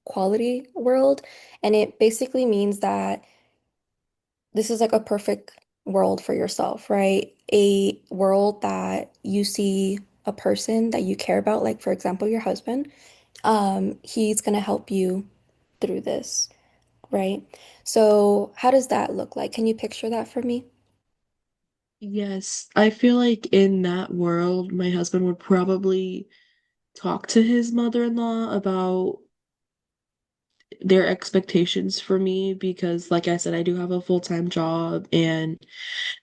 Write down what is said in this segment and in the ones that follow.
quality world. And it basically means that this is like a perfect world for yourself, right? A world that you see a person that you care about, like for example, your husband. He's gonna help you through this, right? So how does that look like? Can you picture that for me? Yes, I feel like in that world, my husband would probably talk to his mother-in-law about their expectations for me because, like I said, I do have a full-time job, and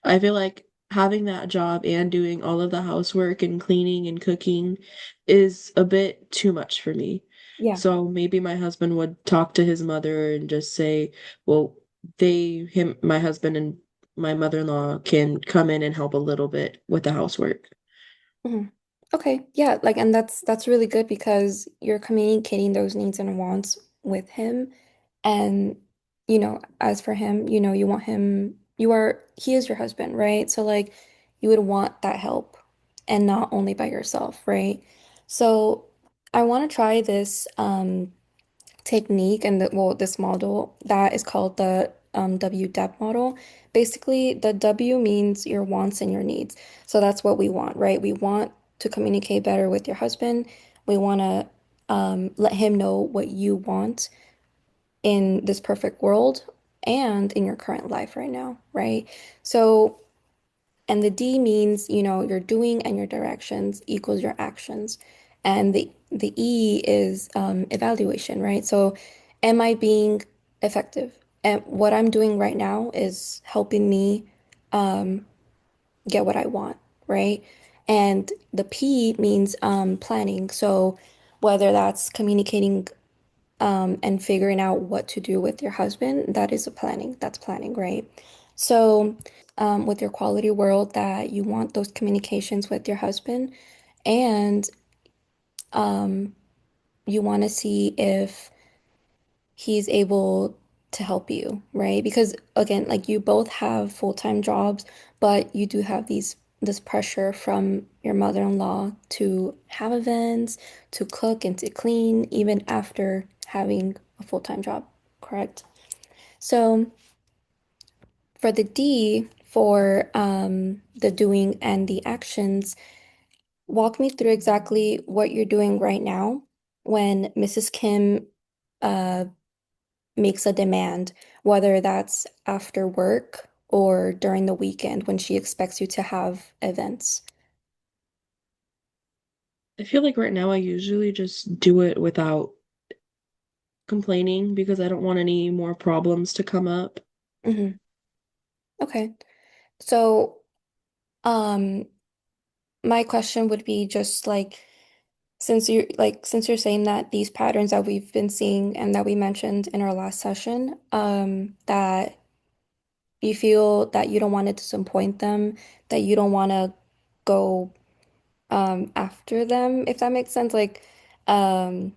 I feel like having that job and doing all of the housework and cleaning and cooking is a bit too much for me. Yeah. So maybe my husband would talk to his mother and just say, well, my husband and my mother-in-law can come in and help a little bit with the housework. Mhm. Okay, yeah, like and that's really good because you're communicating those needs and wants with him. And as for him, you want him, he is your husband, right? So like you would want that help and not only by yourself, right? So I want to try this technique and this model that is called the WDEP model. Basically, the W means your wants and your needs. So that's what we want, right? We want to communicate better with your husband. We want to let him know what you want in this perfect world and in your current life right now, right? So, and the D means, your doing and your directions equals your actions. And the E is evaluation, right? So, am I being effective? And what I'm doing right now is helping me get what I want, right? And the P means planning. So, whether that's communicating and figuring out what to do with your husband, that is a planning. That's planning, right? So, with your quality world, that you want those communications with your husband, and um, you want to see if he's able to help you, right? Because again, like you both have full-time jobs, but you do have this pressure from your mother-in-law to have events, to cook and to clean, even after having a full-time job, correct? So for the D, for the doing and the actions, walk me through exactly what you're doing right now when Mrs. Kim uh, makes a demand, whether that's after work or during the weekend when she expects you to have events. I feel like right now I usually just do it without complaining because I don't want any more problems to come up. Hmm. Okay. So, um, my question would be just like, since you're saying that these patterns that we've been seeing and that we mentioned in our last session, that you feel that you don't want to disappoint them, that you don't want to go after them, if that makes sense. Like, um,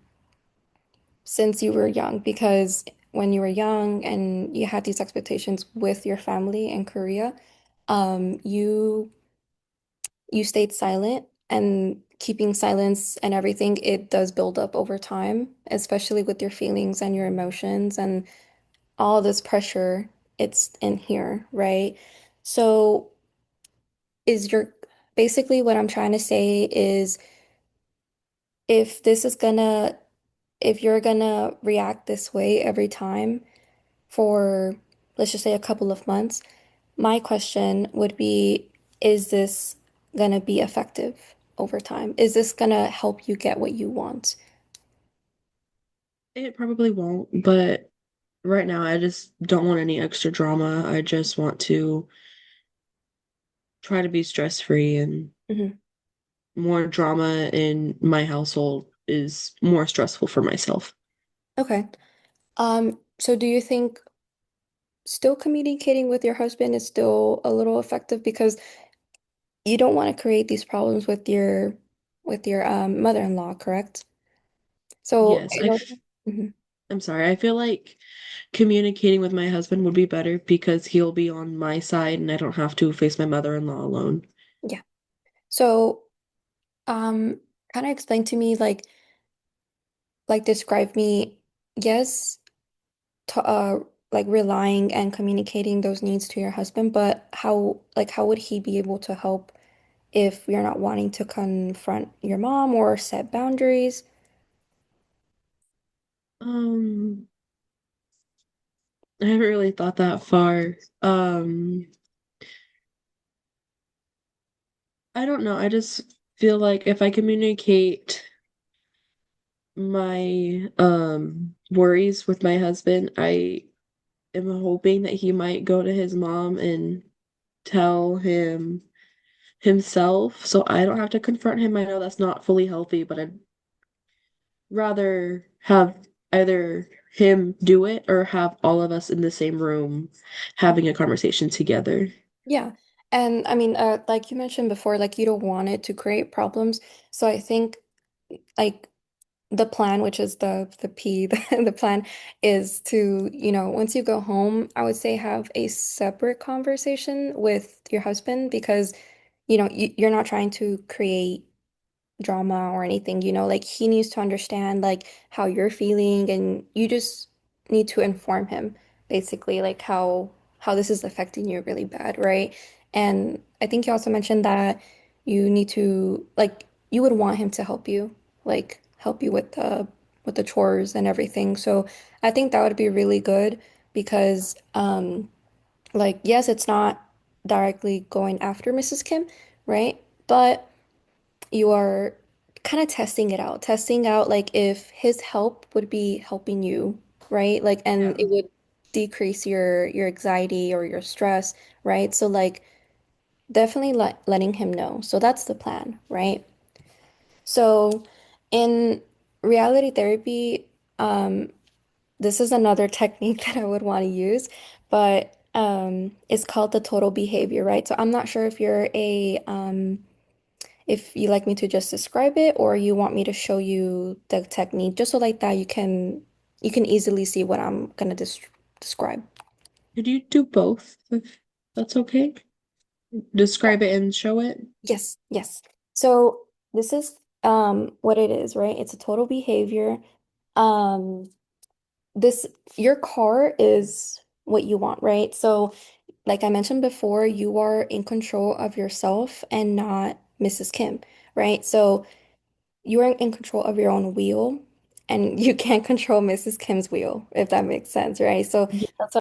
since you were young, because when you were young and you had these expectations with your family in Korea, you stayed silent, and keeping silence and everything, it does build up over time, especially with your feelings and your emotions and all this pressure, it's in here, right? So is your basically what I'm trying to say is if this is gonna if you're gonna react this way every time for, let's just say, a couple of months, my question would be, is this gonna be effective over time? Is this gonna help you get what you want? It probably won't, but right now I just don't want any extra drama. I just want to try to be stress-free, and Hmm. more drama in my household is more stressful for myself. Okay. So do you think still communicating with your husband is still a little effective because you don't want to create these problems with your mother-in-law, correct? So Yes, in order, Mhm. I'm sorry. I feel like communicating with my husband would be better because he'll be on my side and I don't have to face my mother-in-law alone. Yeah. So kind of explain to me like describe me yes, to, like relying and communicating those needs to your husband, but how would he be able to help if you're not wanting to confront your mom or set boundaries? Um, I haven't really thought that far. Um, I don't know. I just feel like if I communicate my worries with my husband, I am hoping that he might go to his mom and tell him himself so I don't have to confront him. I know that's not fully healthy, but I'd rather have either him do it or have all of us in the same room having a conversation together. Yeah. And I mean, like you mentioned before, like you don't want it to create problems. So I think like the plan, which is the P, the plan is to, once you go home, I would say have a separate conversation with your husband because, you're not trying to create drama or anything, like he needs to understand like how you're feeling and you just need to inform him basically like how this is affecting you really bad, right? And I think you also mentioned that you need to like you would want him to help you with the chores and everything. So I think that would be really good because like yes, it's not directly going after Mrs. Kim, right? But you are kind of testing out like if his help would be helping you, right? Like, and Yeah. it would decrease your anxiety or your stress, right? So like definitely letting him know. So that's the plan, right? So in reality therapy, this is another technique that I would want to use, but it's called the total behavior, right? So I'm not sure if you like me to just describe it or you want me to show you the technique just so like that you can easily see what I'm gonna describe. Could you do both if that's okay? Describe it and show it. Yes, yes. So this is what it is, right? It's a total behavior. Um this your car is what you want, right? So like I mentioned before, you are in control of yourself and not Mrs. Kim, right? So you are in control of your own wheel and you can't control Mrs. Kim's wheel, if that makes sense, right? So that's